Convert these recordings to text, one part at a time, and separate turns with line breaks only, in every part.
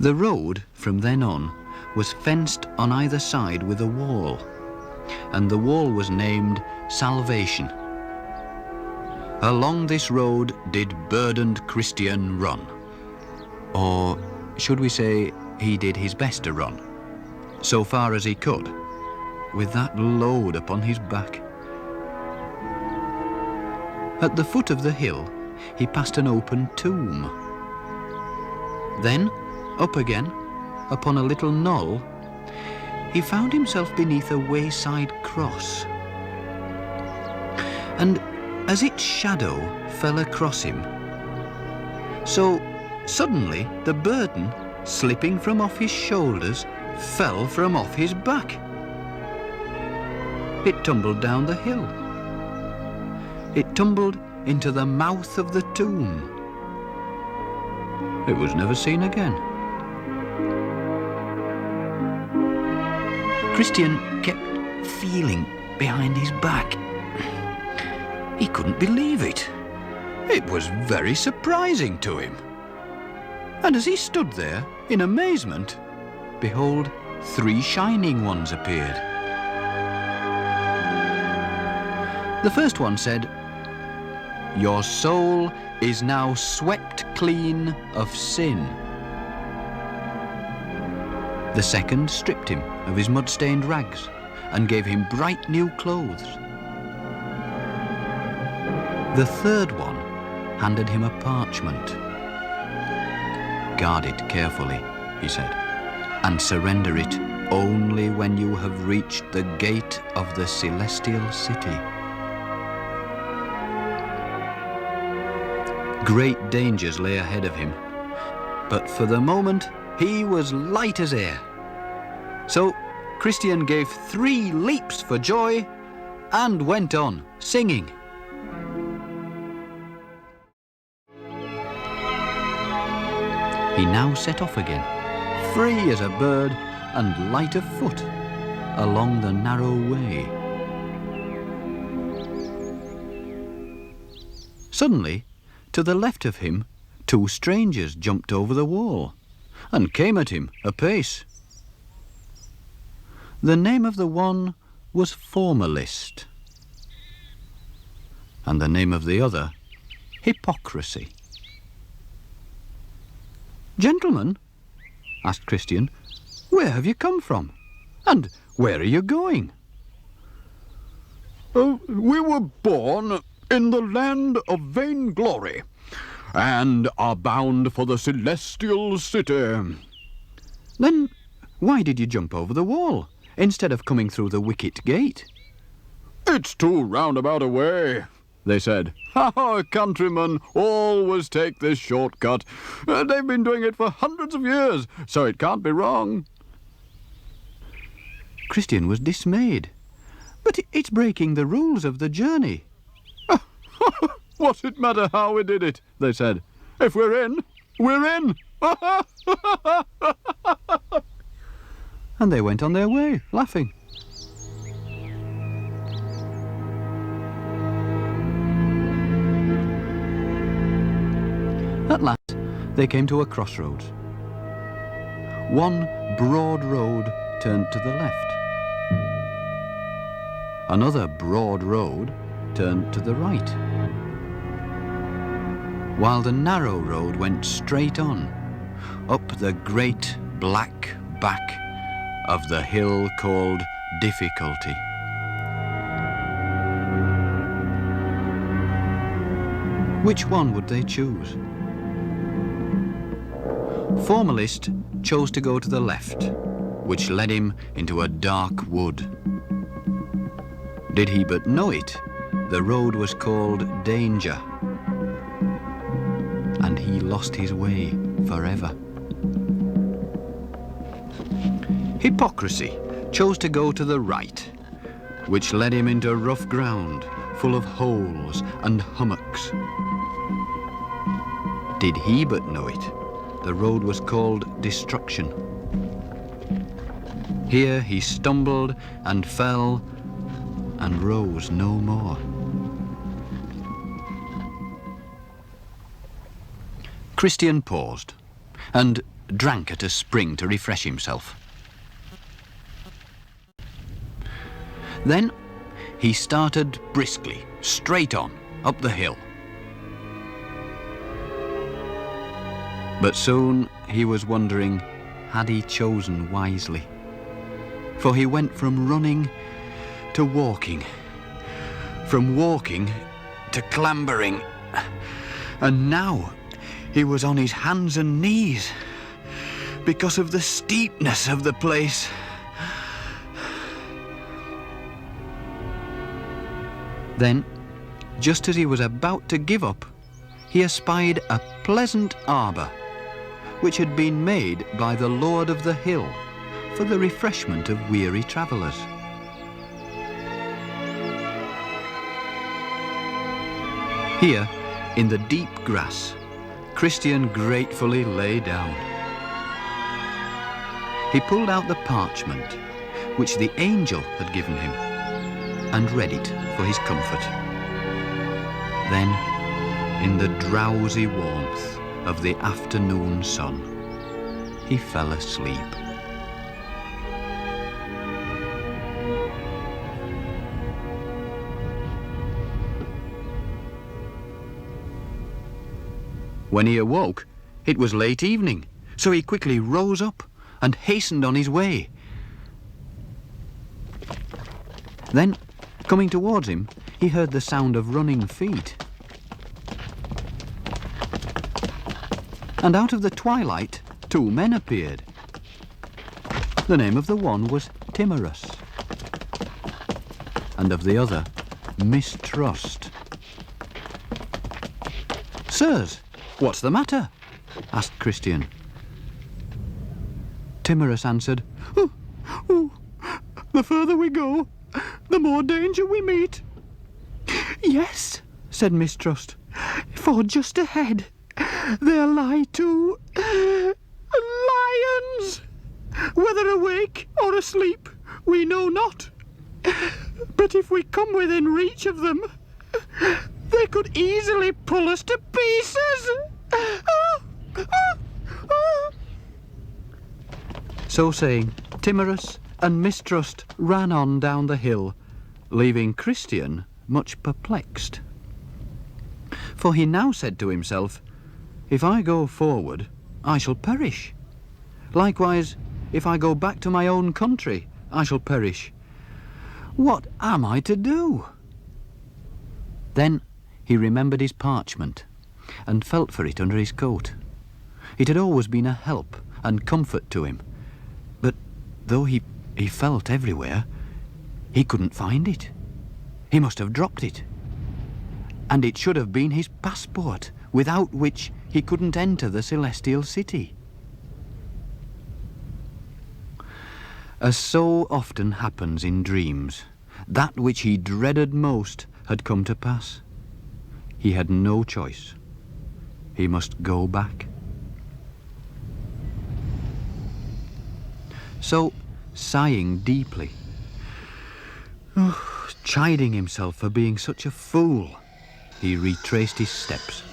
The road from then on was fenced on either side with a wall, and the wall was named Salvation. Along this road did burdened Christian run. Or should we say he did his best to run, so far as he could, with that load upon his back. At the foot of the hill, he passed an open tomb. Then, up again, upon a little knoll, he found himself beneath a wayside cross. And as its shadow fell across him, so suddenly the burden, slipping from off his shoulders, fell from off his back. It tumbled down the hill. It tumbled into the mouth of the tomb. It was never seen again. Christian kept feeling behind his back. He couldn't believe it. It was very surprising to him. And as he stood there in amazement, behold, 3 shining ones appeared. The first one said, "Your soul is now swept clean of sin." The second stripped him of his mud-stained rags and gave him bright new clothes. The third one handed him a parchment. "Guard it carefully," he said, "and surrender it only when you have reached the gate of the celestial city." Great dangers lay ahead of him, but for the moment he was light as air. So Christian gave 3 leaps for joy and went on singing. He now set off again, free as a bird and light of foot, along the narrow way. Suddenly, to the left of him, 2 strangers jumped over the wall and came at him apace. The name of the one was Formalist, and the name of the other, Hypocrisy. "Gentlemen," asked Christian, "where have you come from? And where are you going?"
We were born in the land of vainglory, and are bound for the celestial city."
"Then why did you jump over the wall instead of coming through the wicket gate?"
"It's too roundabout a way," they said. "Our countrymen always take this shortcut. They've been doing it for hundreds of years, so it can't be wrong."
Christian was dismayed. "But it's breaking the rules of the journey."
"What's it matter how we did it?" they said. "If we're in, we're in."
And they went on their way, laughing. At last, they came to a crossroads. One broad road turned to the left. Another broad road turned to the right, while the narrow road went straight on, up the great black back of the hill called Difficulty. Which one would they choose? Formalist chose to go to the left, which led him into a dark wood. Did he but know it, the road was called Danger, and he lost his way forever. Hypocrisy chose to go to the right, which led him into rough ground full of holes and hummocks. Did he but know it, the road was called Destruction. Here he stumbled and fell and rose no more. Christian paused and drank at a spring to refresh himself. Then he started briskly, straight on, up the hill. But soon he was wondering, had he chosen wisely? For he went from running to walking, from walking to clambering, and now he was on his hands and knees because of the steepness of the place. Then, just as he was about to give up, he espied a pleasant arbour, which had been made by the Lord of the Hill for the refreshment of weary travellers. Here, in the deep grass, Christian gratefully lay down. He pulled out the parchment which the angel had given him and read it for his comfort. Then, in the drowsy warmth of the afternoon sun, he fell asleep. When he awoke, it was late evening, so he quickly rose up and hastened on his way. Then, coming towards him, he heard the sound of running feet. And out of the twilight, two men appeared. The name of the one was Timorous, and of the other, Mistrust. "Sirs, what's the matter?" asked Christian. Timorous answered, "The further we go, the more danger we meet." "Yes," said Mistrust, "for just ahead there lie two lions. Whether awake or asleep, we know not. But if we come within reach of them, they could easily pull us to pieces." So saying, Timorous and Mistrust ran on down the hill, leaving Christian much perplexed. For he now said to himself, "If I go forward, I shall perish. Likewise, if I go back to my own country, I shall perish. What am I to do?" Then he remembered his parchment and felt for it under his coat. It had always been a help and comfort to him, but though he felt everywhere, he couldn't find it. He must have dropped it. And it should have been his passport, without which he couldn't enter the celestial city. As so often happens in dreams, that which he dreaded most had come to pass. He had no choice. He must go back. So, sighing deeply, chiding himself for being such a fool, he retraced his steps,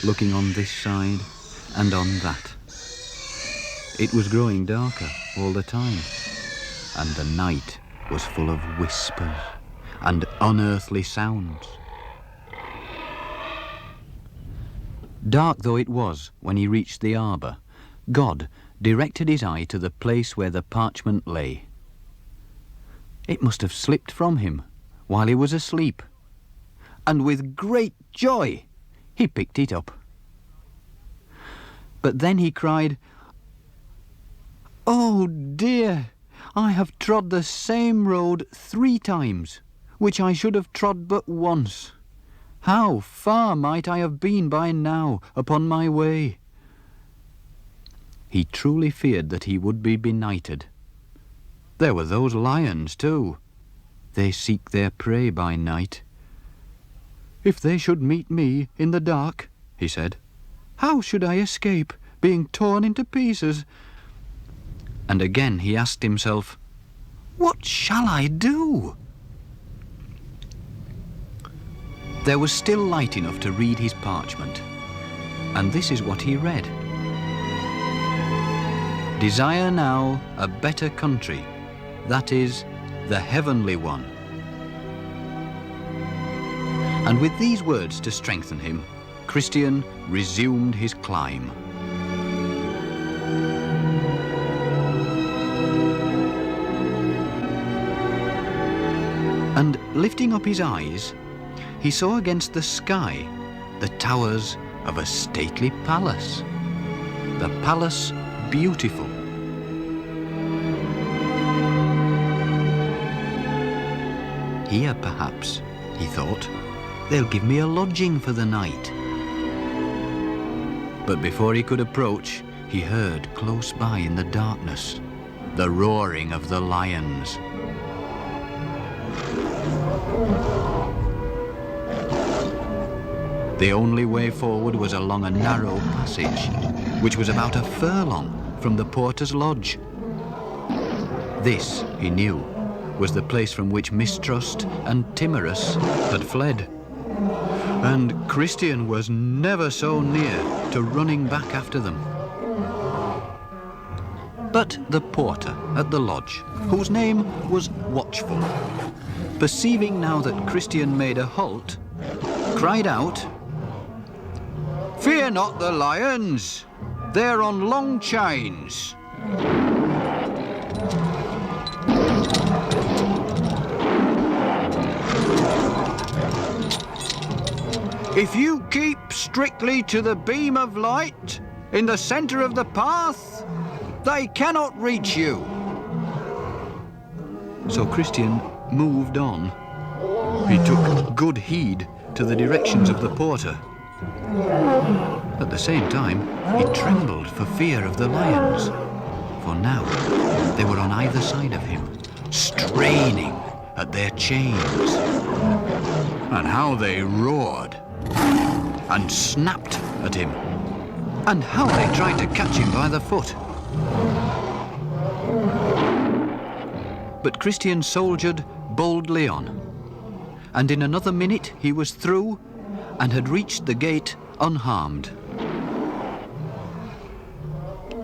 looking on this side and on that. It was growing darker all the time, and the night was full of whispers and unearthly sounds. Dark though it was when he reached the arbour, God directed his eye to the place where the parchment lay. It must have slipped from him while he was asleep, and with great joy he picked it up. But then he cried, "Oh dear, I have trod the same road 3 times, which I should have trod but once. How far might I have been by now upon my way?" He truly feared that he would be benighted. There were those lions too. They seek their prey by night. "If they should meet me in the dark," he said, "how should I escape being torn into pieces?" And again he asked himself, "What shall I do?" There was still light enough to read his parchment, and this is what he read. Desire now a better country, that is, the heavenly one. And with these words to strengthen him, Christian resumed his climb. And lifting up his eyes, he saw against the sky the towers of a stately palace, the palace beautiful. Here, perhaps, he thought, they'll give me a lodging for the night. But before he could approach, he heard close by in the darkness the roaring of the lions. The only way forward was along a narrow passage, which was about a furlong from the porter's lodge. This, he knew, was the place from which Mistrust and Timorous had fled. And Christian was never so near to running back after them. But the porter at the lodge, whose name was Watchful, perceiving now that Christian made a halt, cried out, "Fear not the lions, they're on long chains." If you keep strictly to the beam of light in the centre of the path, they cannot reach you. So Christian moved on. He took good heed to the directions of the porter. At the same time, he trembled for fear of the lions, for now they were on either side of him, straining at their chains. And how they roared and snapped at him, and how they tried to catch him by the foot. But Christian soldiered boldly on, and in another minute he was through and had reached the gate unharmed.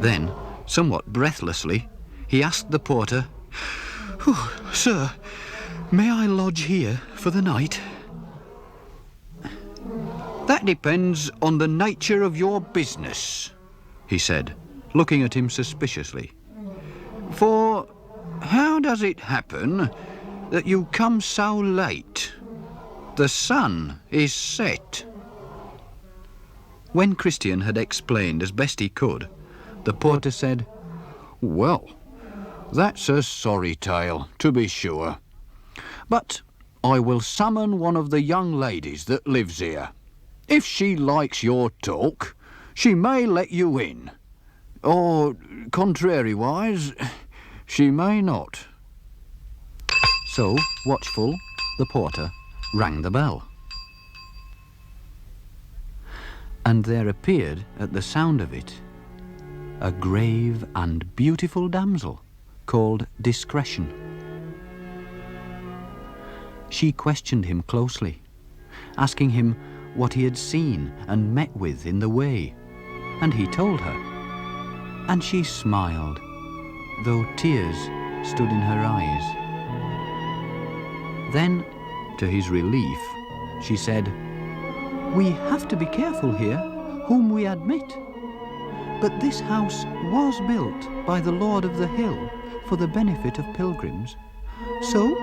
Then, somewhat breathlessly, he asked the porter, "Sir, may I lodge here for the night?" "That depends on the nature of your business," he said, looking at him suspiciously. "For how does it happen that you come so late? The sun is set." When Christian had explained as best he could, the porter said, "Well, that's a sorry tale, to be sure. But I will summon one of the young ladies that lives here. If she likes your talk, she may let you in. Or, contrariwise, she may not." So, Watchful, the porter, rang the bell. And there appeared, at the sound of it, a grave and beautiful damsel called Discretion. She questioned him closely, asking him what he had seen and met with in the way, and he told her, and she smiled, though tears stood in her eyes. Then, to his relief, she said, "We have to be careful here whom we admit. But this house was built by the Lord of the Hill for the benefit of pilgrims. So,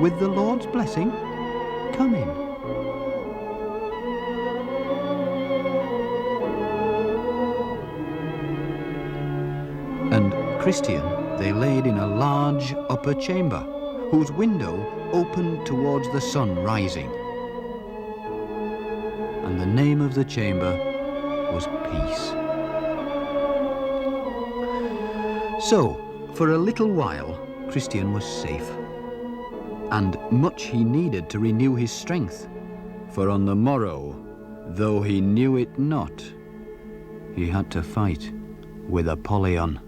with the Lord's blessing, come in." And Christian they laid in a large upper chamber, whose window opened towards the sun rising. And the name of the chamber was Peace. So, for a little while, Christian was safe, and much he needed to renew his strength, for on the morrow, though he knew it not, he had to fight with Apollyon.